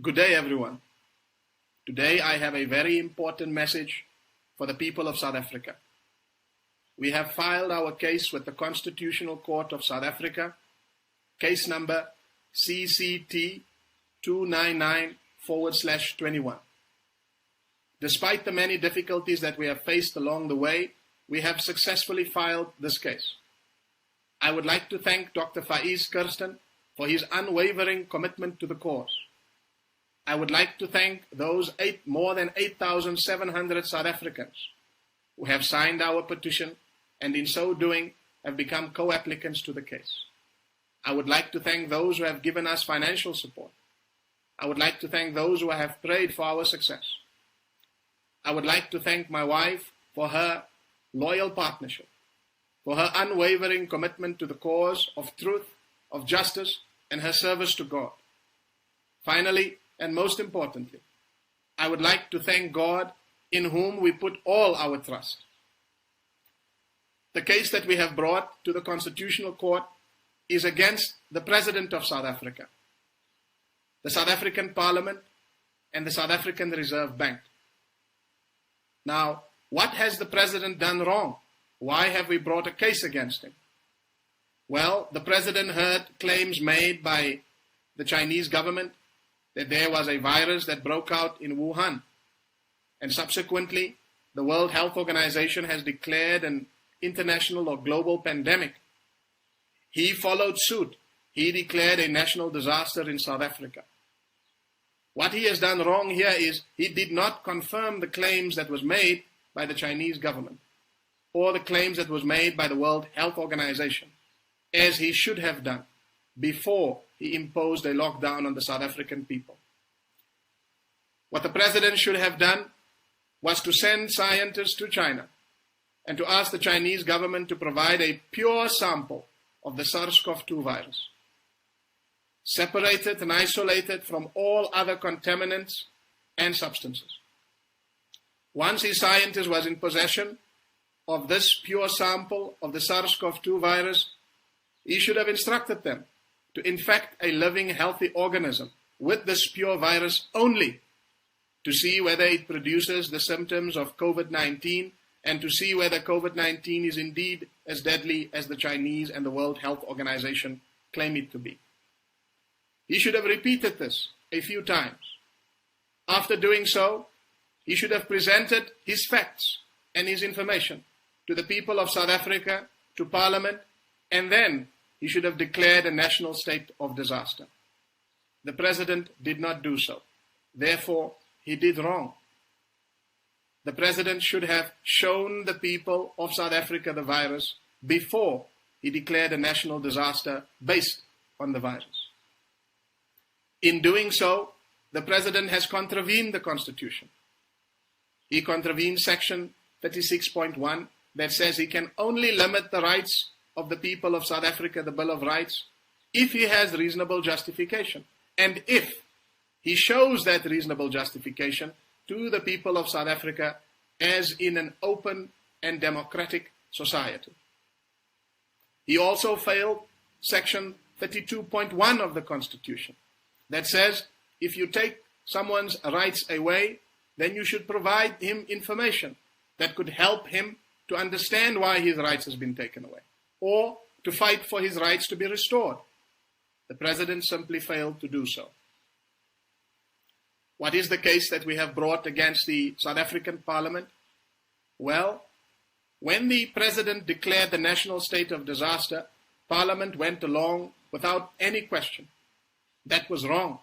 Good day, everyone. Today I have a very important message for the people of South Africa. We have filed our case with the Constitutional Court of South Africa, case number CCT 299/21. Despite the many difficulties that we have faced along the way, we have successfully filed this case. I would like to thank Dr. Faiz Kirsten for his unwavering commitment to the cause. I would like to thank those more than 8,700 South Africans who have signed our petition and in so doing have become co-applicants to the case. I would like to thank those who have given us financial support. I would like to thank those who have prayed for our success. I would like to thank my wife for her loyal partnership, for her unwavering commitment to the cause of truth, of justice, and her service to God. Finally, and most importantly, I would like to thank God in whom we put all our trust. The case that we have brought to the Constitutional Court is against the President of South Africa, the South African Parliament, and the South African Reserve Bank. Now, what has the President done wrong? Why have we brought a case against him? Well, the President heard claims made by the Chinese government that there was a virus that broke out in Wuhan. And subsequently, the World Health Organization has declared an international or global pandemic. He followed suit. He declared a national disaster in South Africa. What he has done wrong here is he did not confirm the claims that was made by the Chinese government or the claims that was made by the World Health Organization, as he should have done before he imposed a lockdown on the South African people. What the President should have done was to send scientists to China and to ask the Chinese government to provide a pure sample of the SARS-CoV-2 virus, separated and isolated from all other contaminants and substances. Once his scientist was in possession of this pure sample of the SARS-CoV-2 virus, he should have instructed them to infect a living, healthy organism with this pure virus only to see whether it produces the symptoms of COVID-19 and to see whether COVID-19 is indeed as deadly as the Chinese and the World Health Organization claim it to be. He should have repeated this a few times. After doing so, he should have presented his facts and his information to the people of South Africa, to Parliament, and then he should have declared a national state of disaster. The President did not do so. Therefore, he did wrong. The President should have shown the people of South Africa the virus before he declared a national disaster based on the virus. In doing so, the President has contravened the Constitution. He contravened Section 36.1 that says he can only limit the rights of the people of South Africa, the Bill of Rights, if he has reasonable justification. And if he shows that reasonable justification to the people of South Africa as in an open and democratic society. He also failed Section 32.1 of the Constitution that says if you take someone's rights away, then you should provide him information that could help him to understand why his rights has been taken away, or to fight for his rights to be restored. The President simply failed to do so. What is the case that we have brought against the South African Parliament? Well, when the President declared the national state of disaster, Parliament went along without any question. That was wrong.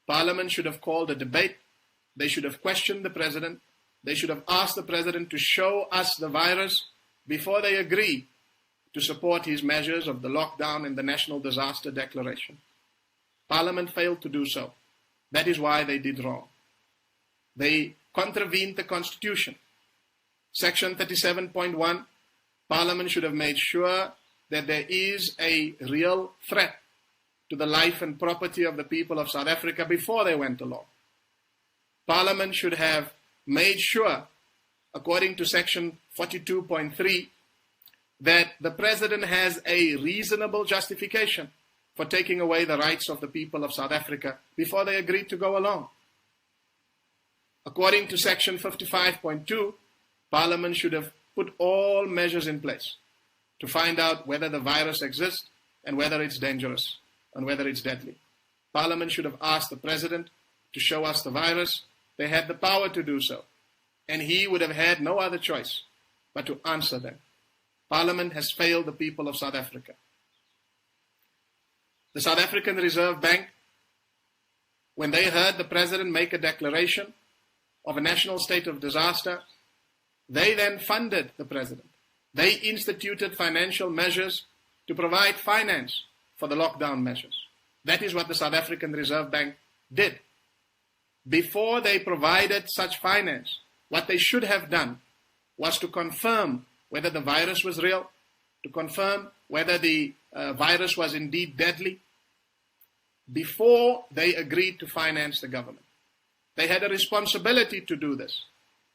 Parliament should have called a debate. They should have questioned the President. They should have asked the President to show us the virus before they agree to support his measures of the lockdown and the national disaster declaration. Parliament failed to do so. That is why they did wrong. They contravened the Constitution. Section 37.1, Parliament should have made sure that there is a real threat to the life and property of the people of South Africa before they went along. Parliament should have made sure, according to Section 42.3, that the President has a reasonable justification for taking away the rights of the people of South Africa before they agreed to go along. According to Section 55.2, Parliament should have put all measures in place to find out whether the virus exists and whether it's dangerous and whether it's deadly. Parliament should have asked the President to show us the virus. They had the power to do so, and he would have had no other choice but to answer them. Parliament has failed the people of South Africa. The South African Reserve Bank, when they heard the President make a declaration of a national state of disaster, they then funded the President. They instituted financial measures to provide finance for the lockdown measures. That is what the South African Reserve Bank did. Before they provided such finance, what they should have done was to confirm whether the virus was real, to confirm whether the virus was indeed deadly, before they agreed to finance the government. They had a responsibility to do this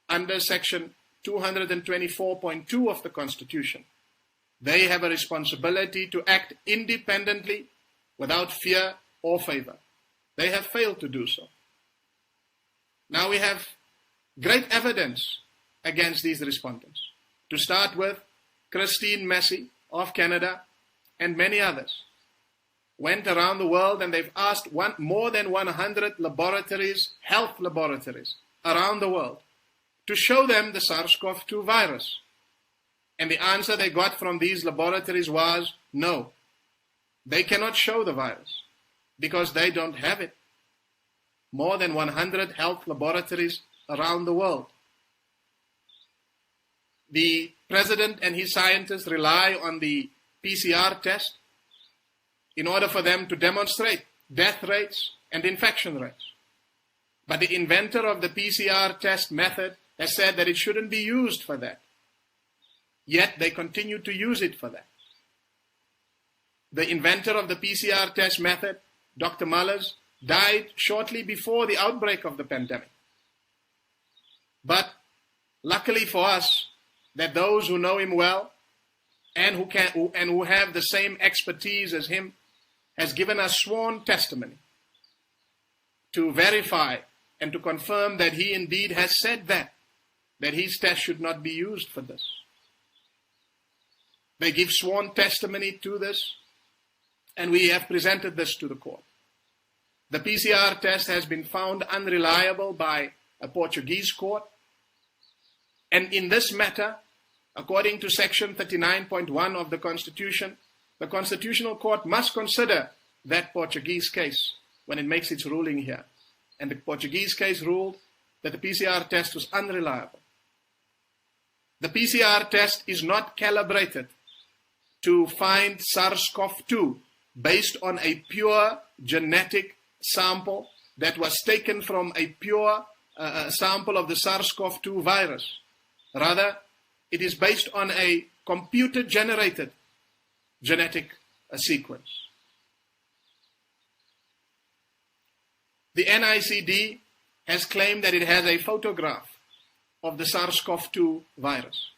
under Section 224.2 of the Constitution. They have a responsibility to act independently without fear or favor. They have failed to do so. Now we have great evidence against these respondents. To start with, Christine Massey of Canada and many others went around the world and they've asked more than 100 laboratories, health laboratories around the world, to show them the SARS-CoV-2 virus. And the answer they got from these laboratories was no. They cannot show the virus because they don't have it. More than 100 health laboratories around the world. The President and his scientists rely on the PCR test in order for them to demonstrate death rates and infection rates. But the inventor of the PCR test method has said that it shouldn't be used for that. Yet they continue to use it for that. The inventor of the PCR test method, Dr. Mullers, died shortly before the outbreak of the pandemic. But luckily for us, that those who know him well and who have the same expertise as him has given us sworn testimony to verify and to confirm that he indeed has said that his test should not be used for this. They give sworn testimony to this, and we have presented this to the court. The PCR test has been found unreliable by a Portuguese court, and in this matter, according to Section 39.1 of the Constitution, the Constitutional Court must consider that Portuguese case when it makes its ruling here. And the Portuguese case ruled that the PCR test was unreliable. The PCR test is not calibrated to find SARS-CoV-2 based on a pure genetic sample that was taken from a pure sample of the SARS-CoV-2 virus. Rather, it is based on a computer-generated genetic sequence. The NICD has claimed that it has a photograph of the SARS-CoV-2 virus.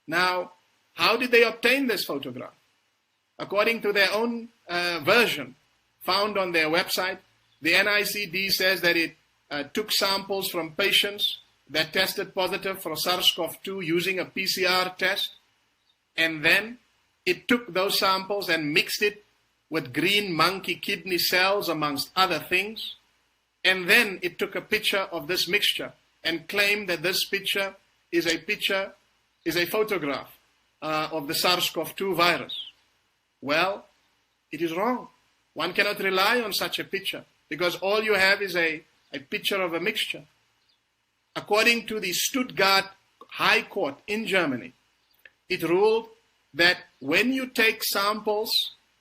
Now, how did they obtain this photograph? According to their own version found on their website, the NICD says that it took samples from patients that tested positive for SARS-CoV-2 using a PCR test, and then it took those samples and mixed it with green monkey kidney cells, amongst other things, and then it took a picture of this mixture and claimed that this picture is a photograph of the SARS-CoV-2 virus. Well, it is wrong. One cannot rely on such a picture because all you have is a picture of a mixture. According to the Stuttgart High Court in Germany, it ruled that when you take samples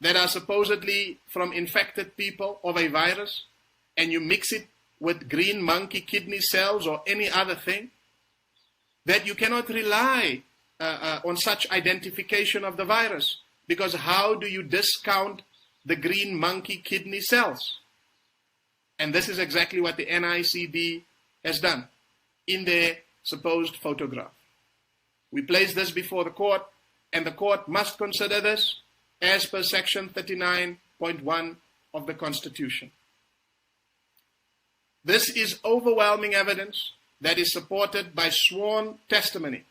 that are supposedly from infected people of a virus and you mix it with green monkey kidney cells or any other thing, that you cannot rely on such identification of the virus, because how do you discount the green monkey kidney cells? And this is exactly what the NICD has done in their supposed photograph. We place this before the court, and the court must consider this as per Section 39 1.1 of the Constitution. This is overwhelming evidence that is supported by sworn testimony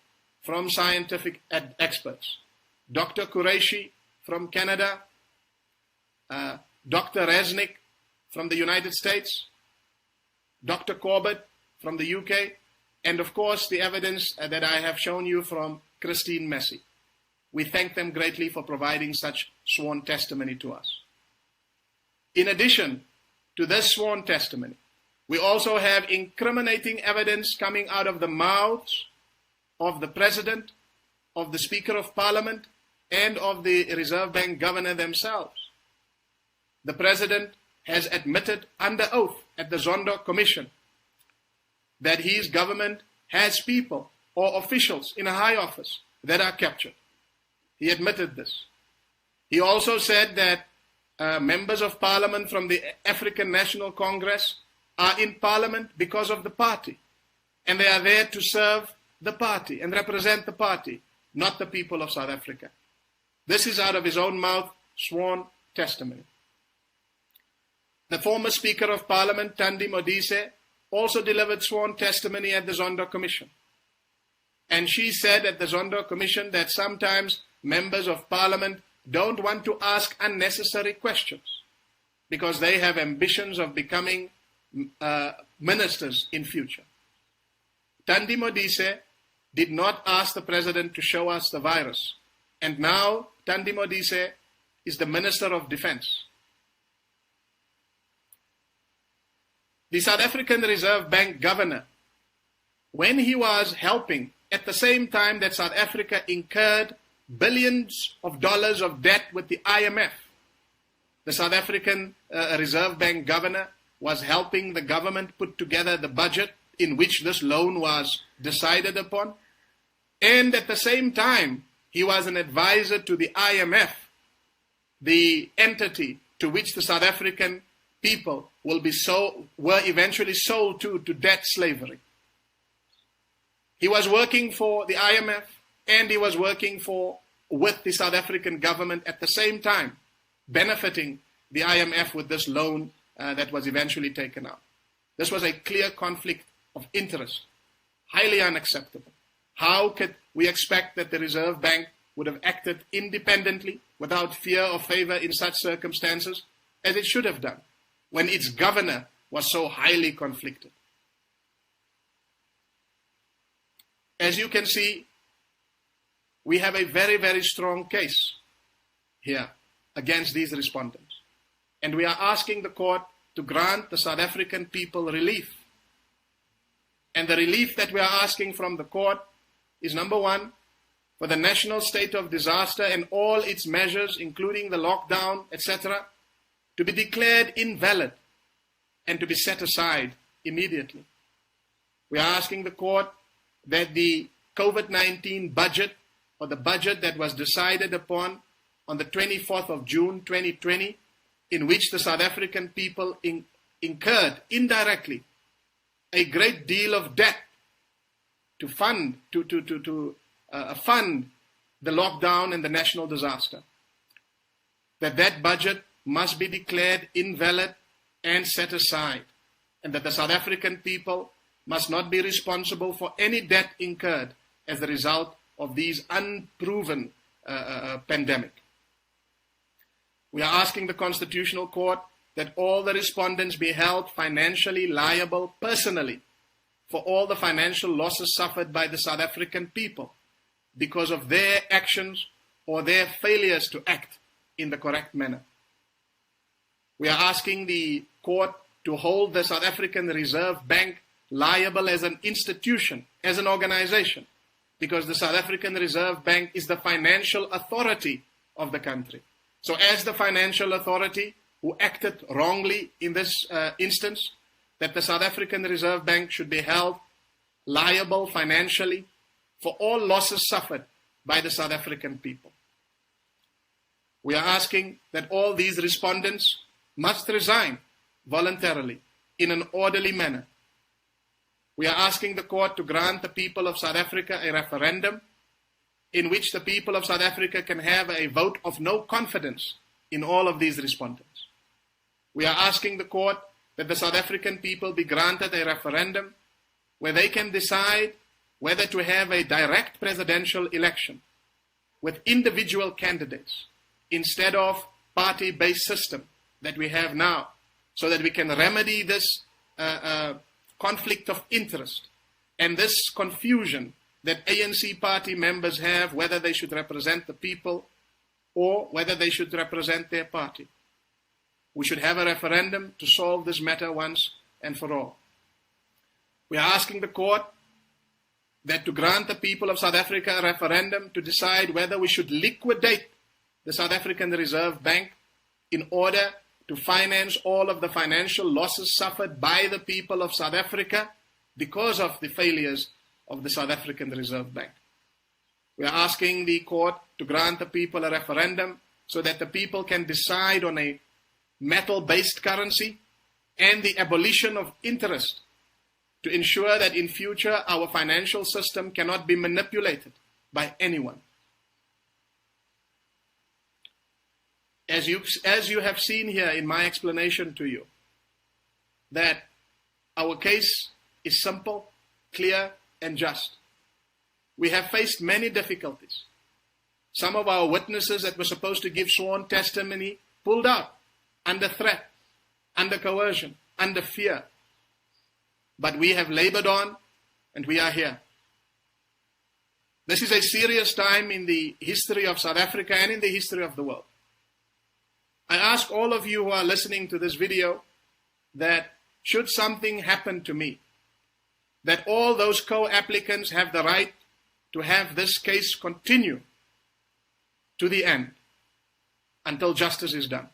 from scientific experts. Dr. Qureshi from Canada, Dr. Resnick from the United States, Dr. Corbett from the UK, and of course the evidence that I have shown you from Christine Messi. We thank them greatly for providing such sworn testimony to us. In addition to this sworn testimony, we also have incriminating evidence coming out of the mouths of the President, of the Speaker of Parliament, and of the Reserve Bank Governor themselves. The President has admitted under oath at the Zondo Commission that his government has people or officials in a high office that are captured. He admitted this. He also said that members of Parliament from the African National Congress are in Parliament because of the party, and they are there to serve the party and represent the party, not the people of South Africa. This is out of his own mouth, sworn testimony. The former Speaker of Parliament, Thandi Modise, also delivered sworn testimony at the Zondo Commission. And she said at the Zondo Commission that sometimes members of Parliament don't want to ask unnecessary questions because they have ambitions of becoming ministers in future. Thandi Modise did not ask the President to show us the virus. And now Thandi Modise is the Minister of Defense. The South African Reserve Bank Governor, when he was helping at the same time that South Africa incurred billions of dollars of debt with the IMF, the South African Reserve Bank Governor was helping the government put together the budget in which this loan was decided upon. And at the same time, he was an advisor to the IMF, the entity to which the South African people were eventually sold to debt slavery. He was working for the IMF and he was working with the South African government at the same time, benefiting the IMF with this loan that was eventually taken out. This was a clear conflict of interest, highly unacceptable. How could we expect that the Reserve Bank would have acted independently, without fear or favor in such circumstances, as it should have done, when its governor was so highly conflicted? As you can see, we have a very, very strong case here against these respondents. And we are asking the court to grant the South African people relief. And the relief that we are asking from the court is, number one, for the national state of disaster and all its measures, including the lockdown, etc., to be declared invalid and to be set aside immediately. We are asking the court that the COVID-19 budget, or the budget that was decided upon on the 24th of June 2020, in which the South African people incurred indirectly a great deal of debt to fund the lockdown and the national disaster, that budget must be declared invalid and set aside, and that the South African people must not be responsible for any debt incurred as a result of these unproven pandemic. We are asking the Constitutional Court that all the respondents be held financially liable personally for all the financial losses suffered by the South African people because of their actions or their failures to act in the correct manner. We are asking the court to hold the South African Reserve Bank liable as an institution, as an organization, because the South African Reserve Bank is the financial authority of the country. So as the financial authority who acted wrongly in this instance, that the South African Reserve Bank should be held liable financially for all losses suffered by the South African people. We are asking that all these respondents must resign voluntarily in an orderly manner. We are asking the court to grant the people of South Africa a referendum in which the people of South Africa can have a vote of no confidence in all of these respondents. We are asking the court that the South African people be granted a referendum where they can decide whether to have a direct presidential election with individual candidates instead of party-based system that we have now, so that we can remedy this conflict of interest and this confusion that ANC party members have whether they should represent the people or whether they should represent their party. We should have a referendum to solve this matter once and for all. We are asking the court that to grant the people of South Africa a referendum to decide whether we should liquidate the South African Reserve Bank in order to finance all of the financial losses suffered by the people of South Africa because of the failures of the South African Reserve Bank. We are asking the court to grant the people a referendum so that the people can decide on a metal-based currency and the abolition of interest to ensure that in future our financial system cannot be manipulated by anyone. As you have seen here in my explanation to you, that our case is simple, clear, and just. We have faced many difficulties. Some of our witnesses that were supposed to give sworn testimony pulled out under threat, under coercion, under fear. But we have labored on, and we are here. This is a serious time in the history of South Africa and in the history of the world. I ask all of you who are listening to this video that should something happen to me, that all those co-applicants have the right to have this case continue to the end until justice is done.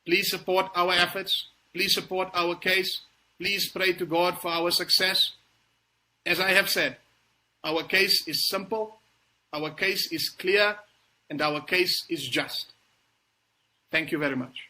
Please support our efforts. Please support our case. Please pray to God for our success. As I have said, our case is simple, our case is clear, and our case is just. Thank you very much.